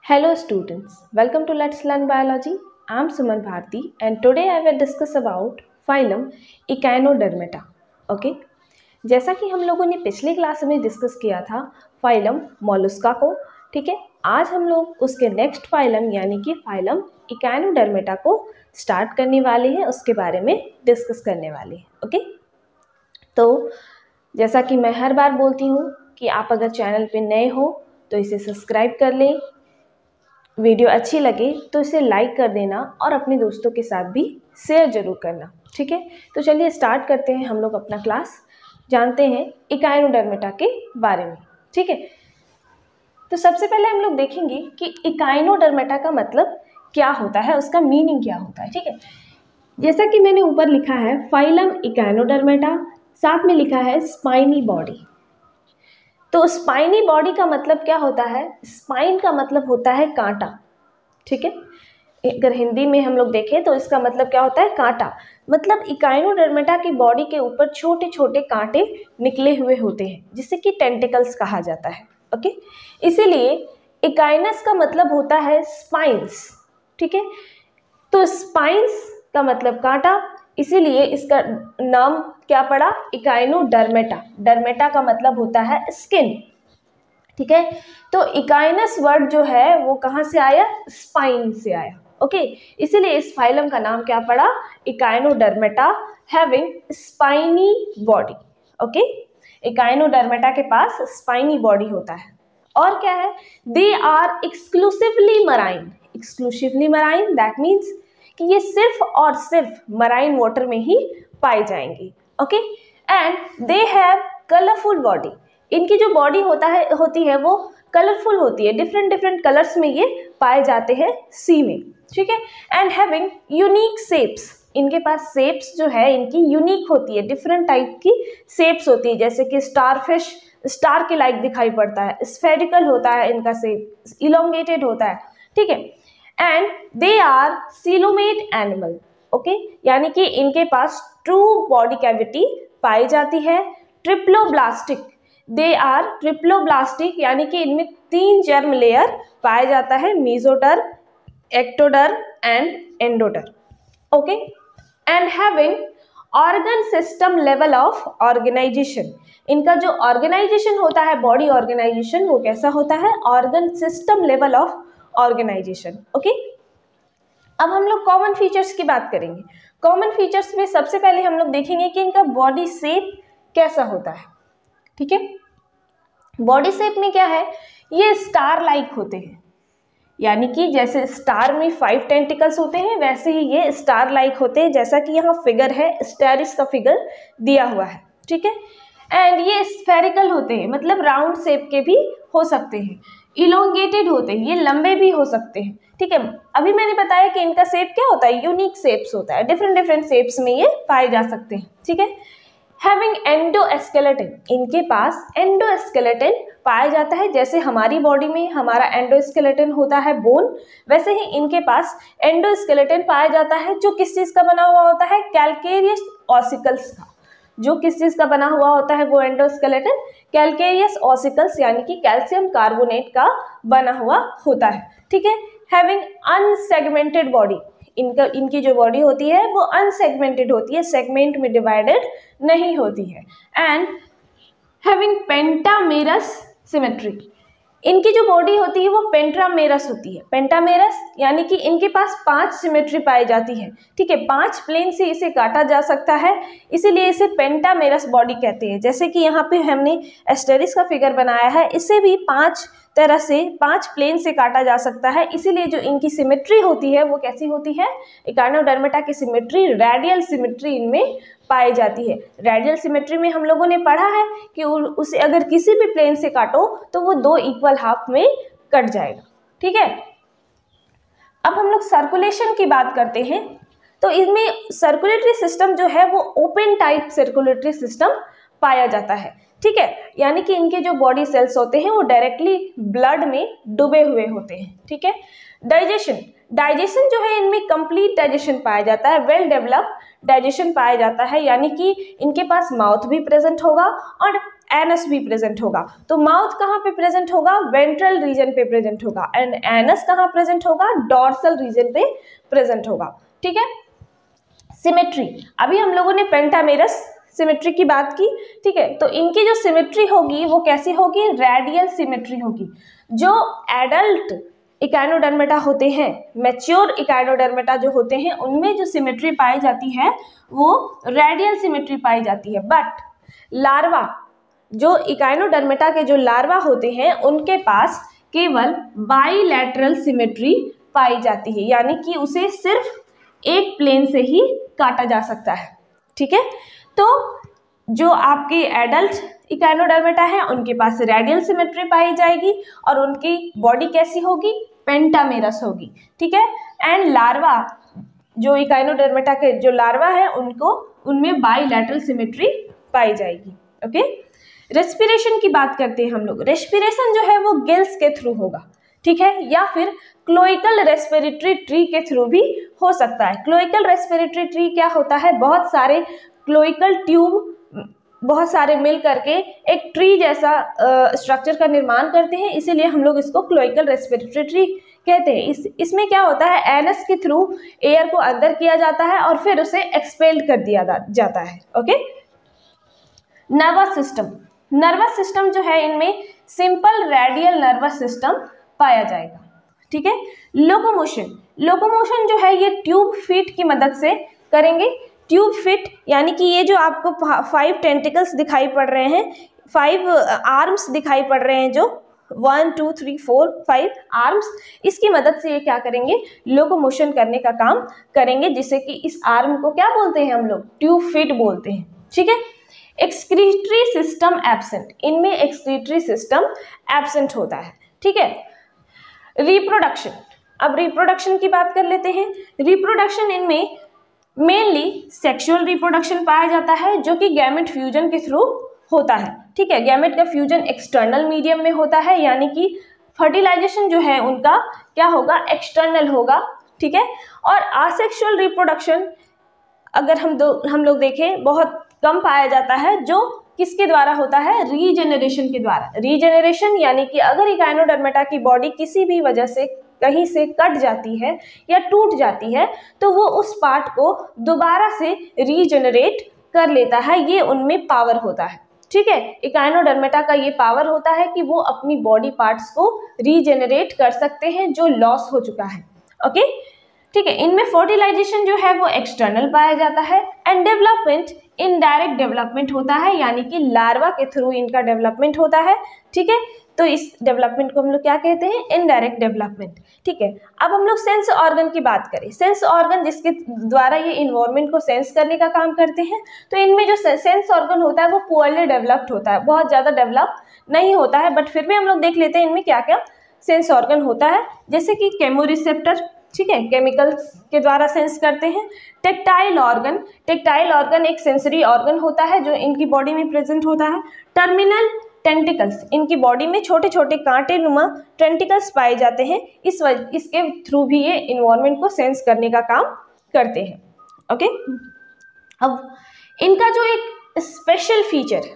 Hello students, welcome to Let's Learn Biology. I am Suman Bharti and today I will discuss about phylum Echinodermata. Okay? जैसा कि हम लोगों ने पिछली class में डिस्कस किया था फाइलम मोलस्का को, ठीक है। आज हम लोग उसके नेक्स्ट फाइलम यानी कि फाइलम इकाइनोडर्मेटा को स्टार्ट करने वाले हैं, उसके बारे में डिस्कस करने वाले हैं। ओके, तो जैसा कि मैं हर बार बोलती हूँ कि आप अगर चैनल पे नए हो तो इसे सब्सक्राइब कर लें, वीडियो अच्छी लगे तो इसे लाइक कर देना और अपने दोस्तों के साथ भी शेयर जरूर करना, ठीक है। तो चलिए स्टार्ट करते हैं हम लोग अपना क्लास, जानते हैं इकाइनोडर्मेटा के बारे में, ठीक है। तो सबसे पहले हम लोग देखेंगे कि इकाइनोडर्मेटा का मतलब क्या होता है, उसका मीनिंग क्या होता है, ठीक है। जैसा कि मैंने ऊपर लिखा है फाइलम इकाइनोडर्मेटा, साथ में लिखा है स्पाइनी बॉडी। तो स्पाइनी बॉडी का मतलब क्या होता है? स्पाइन का मतलब होता है कांटा, ठीक है। अगर हिंदी में हम लोग देखें तो इसका मतलब क्या होता है? कांटा। मतलब इकाइनोडर्मेटा की बॉडी के ऊपर छोटे छोटे कांटे निकले हुए होते हैं जिसे कि टेंटिकल्स कहा जाता है। ओके, इसीलिए इकाइनस का मतलब होता है स्पाइंस, ठीक है। तो स्पाइंस का मतलब कांटा, इसीलिए इसका नाम क्या पड़ा? इकाइनोडर्मेटा। डर्मेटा का मतलब होता है स्किन, ठीक है। तो इकाइनस वर्ड जो है वो कहाँ से आया? स्पाइन से आया। ओके, इसीलिए इस फाइलम का नाम क्या पड़ा? Echinodermata having spiny body. Okay, echinodermata के पास स्पाइनी बॉडी होता है। और क्या है? They are exclusively marine. Exclusively marine that means कि ये सिर्फ और सिर्फ मराइन वाटर में ही पाए जाएंगे। Okay, and they have colourful body. इनकी जो बॉडी होती है वो कलरफुल होती है, डिफरेंट डिफरेंट कलर्स में ये पाए जाते हैं सी में, ठीक है। And having unique shapes. इनके पास शेप्स जो है इनकी यूनिक होती है, डिफरेंट टाइप की शेप्स होती है, जैसे कि स्टारफिश स्टार के लाइक दिखाई पड़ता है, स्फेरिकल होता है इनका शेप, इलोंगेटेड होता है, ठीक है। And they are coelomate animal. Okay, यानी कि इनके पास ट्रू बॉडी कैविटी पाई जाती है। ट्रिप्लोब्लास्टिक, दे आर ट्रिप्लोब्लास्टिक, यानी कि इनमें 3 जर्म लेयर पाया जाता है, mesoderm, ectoderm and endoderm. Okay, and having organ system level of organisation. इनका जो ऑर्गेनाइजेशन होता है, बॉडी ऑर्गेनाइजेशन, वो कैसा होता है? Organ system level of organisation. Okay, अब हम लोग कॉमन फीचर्स की बात करेंगे। कॉमन फीचर्स में सबसे पहले हम लोग देखेंगे कि इनका बॉडी शेप कैसा होता है, ठीक है। बॉडी शेप में क्या है? ये स्टार लाइक होते हैं, यानी कि जैसे स्टार में 5 टेंटिकल्स होते हैं वैसे ही ये स्टार लाइक होते हैं, जैसा कि यहाँ फिगर है, स्टेरिस का फिगर दिया हुआ है, ठीक है। एंड ये स्फेरिकल होते हैं, मतलब राउंड शेप के भी हो सकते हैं, इलोंगेटेड होते हैं, ये लंबे भी हो सकते हैं, ठीक है। अभी मैंने बताया कि इनका शेप क्या होता है? यूनिक शेप्स होता है, डिफरेंट डिफरेंट शेप्स में ये पाए जा सकते हैं, ठीक है। हैविंग एंडोस्केलेटन, इनके पास एंडोस्केलेटन पाया जाता है, जैसे हमारी बॉडी में हमारा एंडोस्केलेटन होता है बोन, वैसे ही इनके पास एंडोस्केलेटन पाया जाता है, जो किस चीज का बना हुआ होता है? कैल्केरियस ऑसिकल्स का। जो किस चीज का बना हुआ होता है वो एंडोस्केलेटन? कैल्केरियस ऑसिकल्स, यानी कि कैल्शियम कार्बोनेट का बना हुआ होता है, ठीक है। हैविंग अनसेगमेंटेड बॉडी, इनकी जो बॉडी होती है वो अनसेगमेंटेड होती है, सेगमेंट में डिवाइडेड नहीं होती है। एंड हैविंग पेंटामेरस सिमेट्री, इनकी जो बॉडी होती है वो पेंटामेरस होती है। पेंटामेरस यानी कि इनके पास 5 सिमेट्री पाई जाती है, ठीक है। 5 प्लेन से इसे काटा जा सकता है, इसीलिए इसे पेंटामेरस बॉडी कहते हैं। जैसे कि यहाँ पे हमने एस्टेरिस का फिगर बनाया है, इसे भी 5 तरह से 5 प्लेन से काटा जा सकता है, इसीलिए जो इनकी सिमेट्री होती है वो कैसी होती है? इकाइनोडर्मेटा की सिमेट्री रेडियल सिमेट्री इनमें पाई जाती है। रेडियल सिमेट्री में हम लोगों ने पढ़ा है कि उसे अगर किसी भी प्लेन से काटो तो वो 2 इक्वल हाफ में कट जाएगा, ठीक है। अब हम लोग सर्कुलेशन की बात करते हैं, तो इसमें सर्कुलेटरी सिस्टम जो है वो ओपन टाइप सर्कुलेटरी सिस्टम पाया जाता है, ठीक है। यानी कि इनके जो बॉडी सेल्स होते हैं वो डायरेक्टली ब्लड में डूबे हुए होते हैं, ठीक है। डाइजेशन जो है इनमें कंप्लीट डाइजेशन पाया जाता है, वेल डेवलप्ड डाइजेशन पाया जाता है, यानी कि इनके पास माउथ भी प्रेजेंट होगा और एनस भी प्रेजेंट होगा। तो माउथ कहाँ पे प्रेजेंट होगा? वेंट्रल रीजन पे प्रेजेंट होगा। एंड एनस कहाँ प्रेजेंट होगा? डॉर्सल रीजन पे प्रेजेंट होगा। ठीक है। सिमेट्री, अभी हम लोगों ने पेंटामेरस सिमेट्री की बात की। ठीक है, तो इनकी जो सिमेट्री होगी वो कैसी होगी? रेडियल सिमेट्री होगी। जो एडल्ट इकाइनोडर्मेटा होते हैं, मैच्योर इकाइनोडर्मेटा जो होते हैं, उनमें जो सिमेट्री पाई जाती है वो रेडियल सिमेट्री पाई जाती है। बट लार्वा, जो इकाइनोडर्मेटा के जो लार्वा होते हैं, उनके पास केवल बाइलैटरल सिमेट्री पाई जाती है, यानी कि उसे सिर्फ एक प्लेन से ही काटा जा सकता है। ठीक है, तो जो आपके एडल्ट इकाइनोडर्मेटा है उनके पास रेडियल सिमेट्री पाई जाएगी और उनकी बॉडी कैसी होगी? पेंटामेरस होगी। ठीक है, एंड लार्वा, जो इकाइनोडर्मेटा के जो लार्वा है उनमें बाइलैटरल सिमेट्री पाई जाएगी। ओके, रेस्पिरेशन की बात करते हैं हम लोग। रेस्पिरेशन जो है वो गिल्स के थ्रू होगा। ठीक है, या फिर क्लोइकल रेस्पिरेटरी ट्री के थ्रू भी हो सकता है। क्लोइकल रेस्पिरेटरी ट्री क्या होता है? बहुत सारे क्लोइकल ट्यूब बहुत सारे मिल करके एक ट्री जैसा स्ट्रक्चर का निर्माण करते हैं, इसीलिए हम लोग इसको क्लोइकल रेस्पिरेटरी ट्री कहते हैं। इसमें क्या होता है? एनस के थ्रू एयर को अंदर किया जाता है और फिर उसे एक्सपेल्ड कर दिया जाता है। Okay, nervous system, nervous system जो है इनमें सिंपल रेडियल नर्वस सिस्टम पाया जाएगा। ठीक है, लोकोमोशन, लोकोमोशन जो है ये ट्यूब फीट की मदद से करेंगे। ट्यूब फिट यानी कि ये जो आपको 5 टेंटिकल्स दिखाई पड़ रहे हैं, 5 आर्म्स दिखाई पड़ रहे हैं, जो 1 2 3 4 5 आर्म्स, इसकी मदद से ये क्या करेंगे? लोकोमोशन करने का काम करेंगे, जिससे कि इस आर्म को क्या बोलते हैं हम लोग? ट्यूब फिट बोलते हैं। ठीक है, एक्सक्रीटरी सिस्टम एब्सेंट, इनमें एक्सक्रीटरी सिस्टम एब्सेंट होता है। ठीक है, रिप्रोडक्शन, अब रिप्रोडक्शन की बात कर लेते हैं। रिप्रोडक्शन इनमें मेनली सेक्सुअल रिप्रोडक्शन पाया जाता है, जो कि गैमेट फ्यूजन के थ्रू होता है। ठीक है, गैमेट का फ्यूजन एक्सटर्नल मीडियम में होता है, यानी कि फर्टिलाइजेशन जो है उनका क्या होगा? एक्सटर्नल होगा। ठीक है, और आसेक्सुअल रिप्रोडक्शन अगर हम लोग देखें बहुत कम पाया जाता है, जो किसके द्वारा होता है? रीजेनरेशन के द्वारा। रीजेनरेशन यानी कि अगर इकाइनोडर्मेटा की बॉडी किसी भी वजह से कहीं से कट जाती है या टूट जाती है, तो वो उस पार्ट को दोबारा से रीजेनरेट कर लेता है। ये उनमें पावर होता है। ठीक है, इकाइनोडर्मेटा का ये पावर होता है कि वो अपनी बॉडी पार्ट्स को रीजेनरेट कर सकते हैं जो लॉस हो चुका है। ओके, ठीक है, इनमें फर्टिलाइजेशन जो है वो एक्सटर्नल पाया जाता है। एंड डेवलपमेंट इनडायरेक्ट डेवलपमेंट होता है, यानी कि लार्वा के थ्रू इनका डेवलपमेंट होता है। ठीक है, तो इस डेवलपमेंट को हम लोग क्या कहते हैं? Indirect development. ठीक है, अब हम लोग सेंस ऑर्गन की बात करें। सेंस ऑर्गन जिसके द्वारा ये इन्वायरमेंट को सेंस करने का काम करते हैं, तो इनमें जो सेंस ऑर्गन होता है वो पुअरली डेवलप्ड होता है, बहुत ज़्यादा डेवलप नहीं होता है। बट फिर भी हम लोग देख लेते हैं इनमें क्या क्या सेंस ऑर्गन होता है, जैसे कि केमोरिसेप्टर, ठीक है, केमिकल्स के द्वारा सेंस करते हैं। टेक्टाइल ऑर्गन, टेक्टाइल ऑर्गन एक सेंसरी ऑर्गन होता है जो इनकी बॉडी में प्रेजेंट होता है। टर्मिनल टेंटिकल्स, इनकी बॉडी में छोटे छोटे कांटे नुमा टेंटिकल्स पाए जाते हैं, इसके थ्रू भी ये इन्वायरमेंट को सेंस करने का काम करते हैं। ओके, अब इनका जो एक स्पेशल फीचर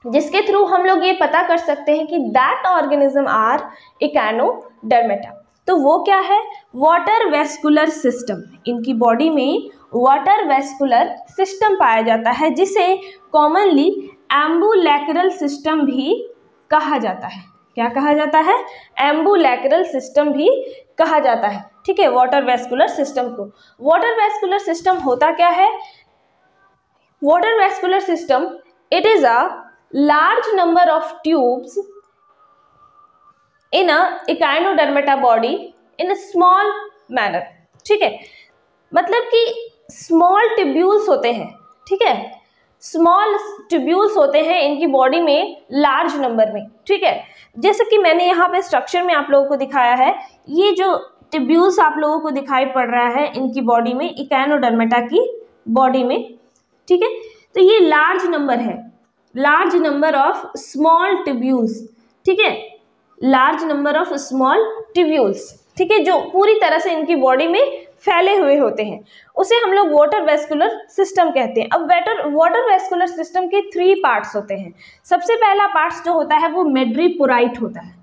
जिसके थ्रू हम लोग ये पता कर सकते हैं कि दैट ऑर्गेनिज्म आर इकाइनोडर्मेटा, तो वो क्या है? Water vascular system. इनकी बॉडी में वाटर वेस्कुलर सिस्टम पाया जाता है, जिसे कॉमनली एम्बुलैक्रल सिस्टम भी कहा जाता है। क्या कहा जाता है? एम्बुलैक्रल सिस्टम भी कहा जाता है। ठीक है, वाटर वेस्कुलर सिस्टम को। वाटर वेस्कुलर सिस्टम होता क्या है? Water vascular system, it is a large number of tubes in a echinodermata body in a small manner। ठीक है, मतलब कि स्मॉल ट्यूब्यूल्स होते हैं। ठीक है, स्मॉल ट्यूब्यूल्स होते हैं इनकी बॉडी में लार्ज नंबर में। ठीक है, जैसे कि मैंने यहाँ पे स्ट्रक्चर में आप लोगों को दिखाया है, ये जो ट्यूब्यूल्स आप लोगों को दिखाई पड़ रहा है इनकी बॉडी में, इकाइनोडर्मेटा की बॉडी में। ठीक है, तो ये लार्ज नंबर है, large number of small tubules. ठीक है, large number of small tubules. ठीक है, जो पूरी तरह से इनकी बॉडी में फैले हुए होते हैं, उसे हम लोग वाटर वेस्कुलर सिस्टम कहते हैं। अब वाटर वेस्कुलर सिस्टम के 3 पार्ट्स होते हैं। सबसे पहला पार्ट जो होता है वो मेड्रीपोराइट होता है।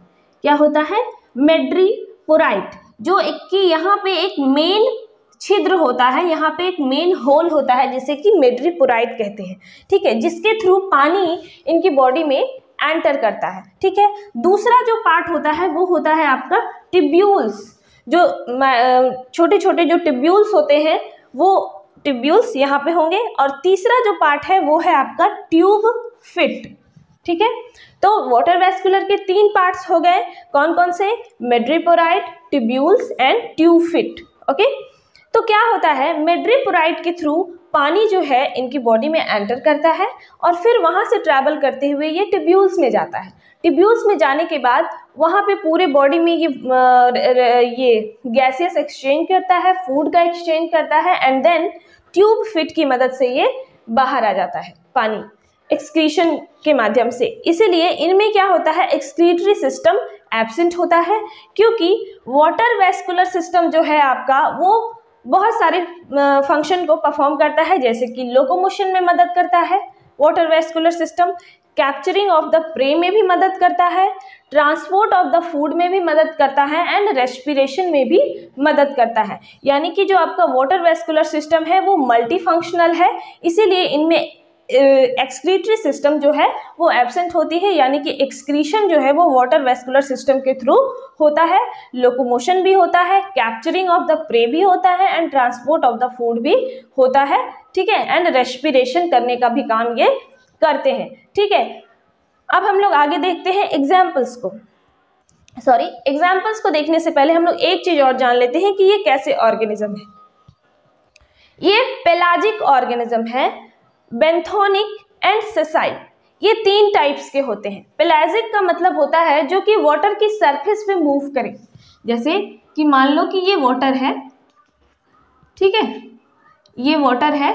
क्या होता है? मेड्रीपोराइट, जो एक कि यहाँ पे एक मेन छिद्र होता है, यहाँ पे एक मेन होल होता है जिसे कि मेड्रीपोराइट कहते हैं, ठीक है, जिसके थ्रू पानी इनकी बॉडी में एंटर करता है, ठीक है। दूसरा जो पार्ट होता है वो होता है आपका टिब्यूल्स, जो छोटे छोटे जो टिब्यूल्स होते हैं वो टिब्यूल्स यहाँ पे होंगे। और तीसरा जो पार्ट है वो है आपका ट्यूब फिट, ठीक है। तो वाटर वेस्कुलर के 3 पार्ट्स हो गए, कौन कौन से? Madreporite, tubules and tube fit, okay. तो क्या होता है, मेड्रीपोराइट के थ्रू पानी जो है इनकी बॉडी में एंटर करता है और फिर वहां से ट्रैवल करते हुए ये टिब्यूल्स में जाता है। टिब्यूल्स में जाने के बाद वहां पे पूरे बॉडी में ये गैसियस एक्सचेंज करता है, फूड का एक्सचेंज करता है एंड देन ट्यूब फिट की मदद से ये बाहर आ जाता है पानी एक्सक्रीशन के माध्यम से। इसीलिए इनमें क्या होता है, एक्सक्रीटरी सिस्टम एब्सेंट होता है, क्योंकि वाटर वेस्कुलर सिस्टम जो है आपका वो बहुत सारे फंक्शन को परफॉर्म करता है, जैसे कि लोकोमोशन में मदद करता है water vascular system, capturing of the prey में भी मदद करता है, ट्रांसपोर्ट ऑफ द फूड में भी मदद करता है एंड रेस्पिरेशन में भी मदद करता है। यानी कि जो आपका वाटर वेस्कुलर सिस्टम है वो मल्टी फंक्शनल है, इसीलिए इनमें एक्सक्रीटरी सिस्टम जो है वो एब्सेंट होती है, यानी कि एक्सक्रीशन जो है वो वाटर वेस्कुलर सिस्टम के थ्रू होता है, लोकोमोशन भी होता है, कैप्चरिंग ऑफ द प्रे भी होता है and transport of the food भी होता है, ठीक है, एंड रेस्पिरेशन करने का भी काम ये करते हैं, ठीक है। अब हम लोग आगे देखते हैं एग्जाम्पल्स को देखने से पहले हम लोग एक चीज और जान लेते हैं कि ये कैसे ऑर्गेनिज्म है। ये पेलाजिक ऑर्गेनिज्म है, बेंथोनिक एंड सेसाइल, ये 3 टाइप्स के होते हैं। पेलाजिक का मतलब होता है जो कि वाटर की सरफेस पे मूव करे, जैसे कि मान लो कि ये वाटर है, ठीक है, ये वाटर है,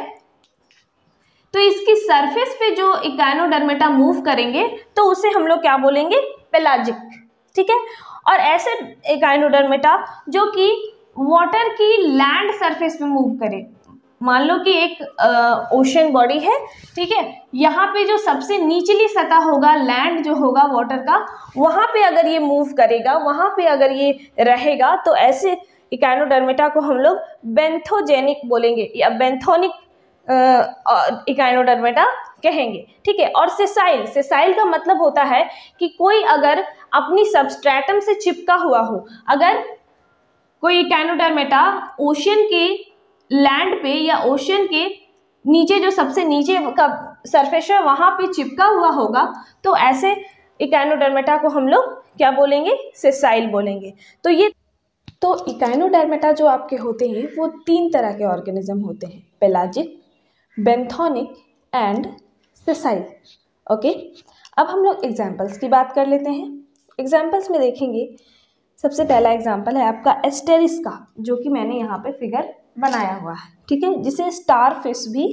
तो इसकी सरफेस पे जो इकाइनोडर्मेटा मूव करेंगे तो उसे हम लोग क्या बोलेंगे? पेलाजिक, ठीक है। और ऐसे इकाइनोडर्मेटा जो कि वाटर की लैंड सरफेस पे मूव करे, मान लो कि एक ओशन बॉडी है, ठीक है, यहाँ पे जो सबसे निचली सतह होगा, लैंड जो होगा वाटर का, वहां पे अगर ये मूव करेगा, वहां पे अगर ये रहेगा, तो ऐसे इकाइनोडर्मेटा को हम लोग बेंथोजेनिक बोलेंगे या बेंथोनिक इकाइनोडर्मेटा कहेंगे, ठीक है। और सेसाइल का मतलब होता है कि कोई अगर अपनी सबस्ट्रेटम से चिपका हुआ हो, अगर कोई इकाइनोडर्मेटा ओशन के लैंड पे या ओशन के नीचे जो सबसे नीचे का सरफेस है वहां पे चिपका हुआ होगा, तो ऐसे इकाइनोडर्मेटा को हम लोग क्या बोलेंगे? सेसाइल बोलेंगे। तो इकाइनोडर्मेटा जो आपके होते हैं वो 3 तरह के ऑर्गेनिज्म होते हैं, पेलाजिक, बेंथोनिक एंड सेसाइल, ओके। अब हम लोग एग्जाम्पल्स की बात कर लेते हैं। एग्जाम्पल्स में देखेंगे, सबसे पहला एग्जाम्पल है आपका एस्टेरिस का, जो कि मैंने यहाँ पे फिगर बनाया हुआ है, ठीक है, जिसे स्टार फिश भी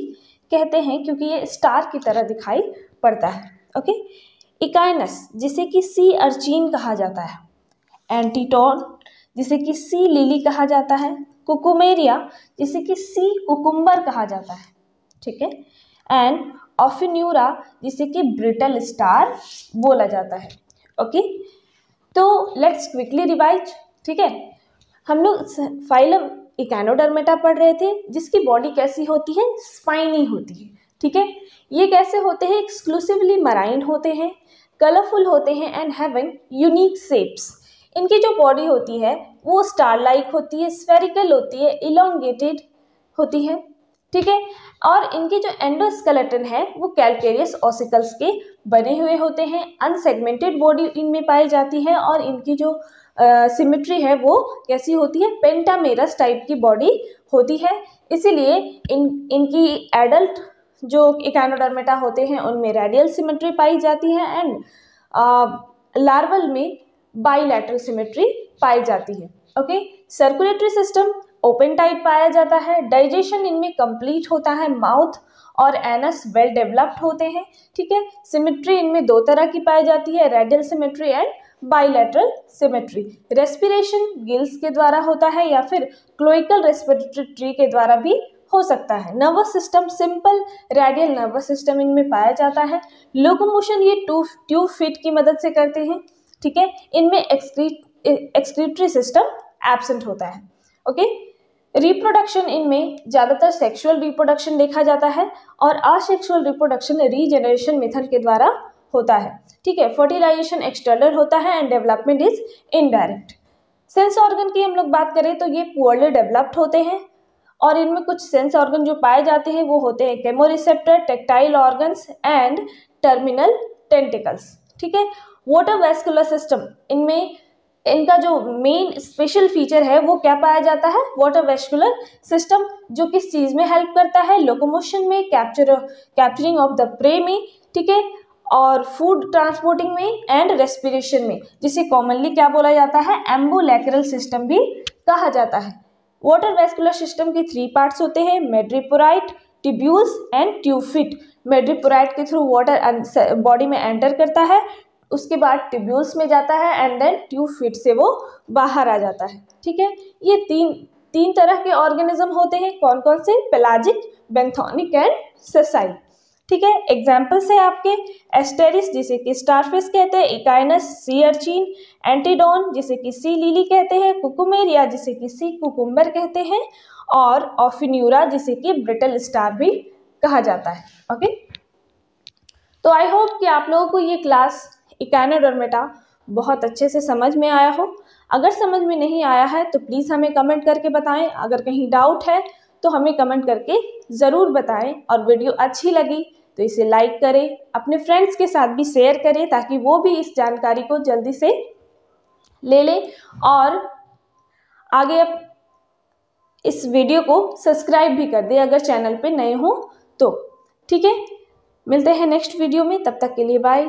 कहते हैं क्योंकि ये स्टार की तरह दिखाई पड़ता है, ओके। इकाइनस, जिसे कि सी अर्चिन कहा जाता है, एंटीटोन, जिसे कि सी लिली कहा जाता है, कुकुमेरिया, जिसे कि सी कुकुम्बर कहा जाता है, ठीक है, एंड ऑफिन्यूरा, जिसे कि ब्रिटल स्टार बोला जाता है, ओके। तो लेट्स क्विकली रिवाइज, ठीक है। हम लोग फाइलम इकाइनोडर्मेटा पढ़ रहे थे, जिसकी बॉडी कैसी होती है? स्पाइनी होती है, ठीक है। ये कैसे होते हैं? एक्सक्लूसिवली मराइन होते हैं, कलरफुल होते हैं एंड हैविंग यूनिक शेप्स। इनकी जो बॉडी होती है वो स्टार लाइक होती है, स्फेरिकल होती है, इलोंगेटेड होती है, ठीक है। और इनकी जो एंडोस्केलेटन है वो कैल्केरियस ऑसिकल्स के बने हुए होते हैं, अनसेगमेंटेड बॉडी इनमें पाई जाती है और इनकी जो सिमेट्री है वो कैसी होती है? पेंटामेरस टाइप की बॉडी होती है। इसीलिए इनकी एडल्ट जो इकाइनोडर्मेटा होते हैं उनमें रेडियल सिमेट्री पाई जाती है एंड लार्वल में बाइलैटरल सिमेट्री पाई जाती है, okay. Circulatory system open type पाया जाता है, डाइजेशन इनमें कंप्लीट होता है, माउथ और एनस वेल डेवलप्ड होते हैं, ठीक है। सिमेट्री इनमें 2 तरह की पाई जाती है, radial symmetry and bilateral symmetry. Respiration gills के द्वारा होता है या फिर क्लोइकल रेस्पिरेटरी ट्री के द्वारा भी हो सकता है। Nervous system simple radial nervous system इनमें पाया जाता है। लोकोमोशन ये ट्यूब फीट की मदद से करते हैं, ठीक है। इनमें एक्सक्रीटरी सिस्टम एब्सेंट होता है, ओके। रिप्रोडक्शन इनमें ज़्यादातर सेक्सुअल रिप्रोडक्शन देखा जाता है और असेक्सुअल रिप्रोडक्शन रीजेनरेशन मेथड के द्वारा होता है, ठीक है। फर्टिलाइजेशन एक्सटर्नल होता है and development is indirect. Sense organ की हम लोग बात करें तो ये पुअरली डेवलप्ड होते हैं और इनमें कुछ सेंस ऑर्गन जो पाए जाते हैं वो होते हैं chemoreceptor, tactile organs and terminal tentacles, ठीक है। वाटर वेस्कुलर सिस्टम इनमें इनका जो मेन स्पेशल फीचर है वो क्या पाया जाता है, वाटर वेस्कुलर सिस्टम, जो किस चीज़ में हेल्प करता है, लोकोमोशन में, कैप्चरिंग ऑफ द प्रे में, ठीक है, और फूड ट्रांसपोर्टिंग में एंड रेस्पिरेशन में, जिसे कॉमनली क्या बोला जाता है, एम्बुलेक्रल सिस्टम भी कहा जाता है। वाटर वेस्कुलर सिस्टम के 3 पार्ट्स होते हैं, मेड्रिपोराइट, ट्यूब्यूल्स एंड ट्यूबफिट। मेड्रिपोराइट के थ्रू वाटर बॉडी में एंटर करता है, उसके बाद ट्यूब्यूल्स में जाता है एंड देन ट्यूबफिट से वो बाहर आ जाता है, ठीक है। ये तीन तरह के ऑर्गेनिज्म होते हैं, कौन कौन से, पेलाजिक, बेंथोनिक एंड सेसाइल, ठीक है। एग्जाम्पल्स है आपके एस्टेरिस जिसे कि स्टारफिश कहते हैं, इकाइनस सी अर्चिन, एंटीडोन जिसे कि सी लिली कहते हैं, कुकुमेरिया जिसे कि सी कुकुम्बर कहते हैं और ऑफिन्यूरा जिसे कि ब्रिटल स्टार भी कहा जाता है, ओके। तो आई होप कि आप लोगों को ये क्लास इकाइनोडर्मेटा बहुत अच्छे से समझ में आया हो। अगर समझ में नहीं आया है तो प्लीज़ हमें कमेंट करके बताएं। अगर कहीं डाउट है तो हमें कमेंट करके ज़रूर बताएं और वीडियो अच्छी लगी तो इसे लाइक करें, अपने फ्रेंड्स के साथ भी शेयर करें ताकि वो भी इस जानकारी को जल्दी से ले लें और आगे इस वीडियो को सब्सक्राइब भी कर दें अगर चैनल पे नए हो तो, ठीक है। मिलते हैं नेक्स्ट वीडियो में, तब तक के लिए बाय।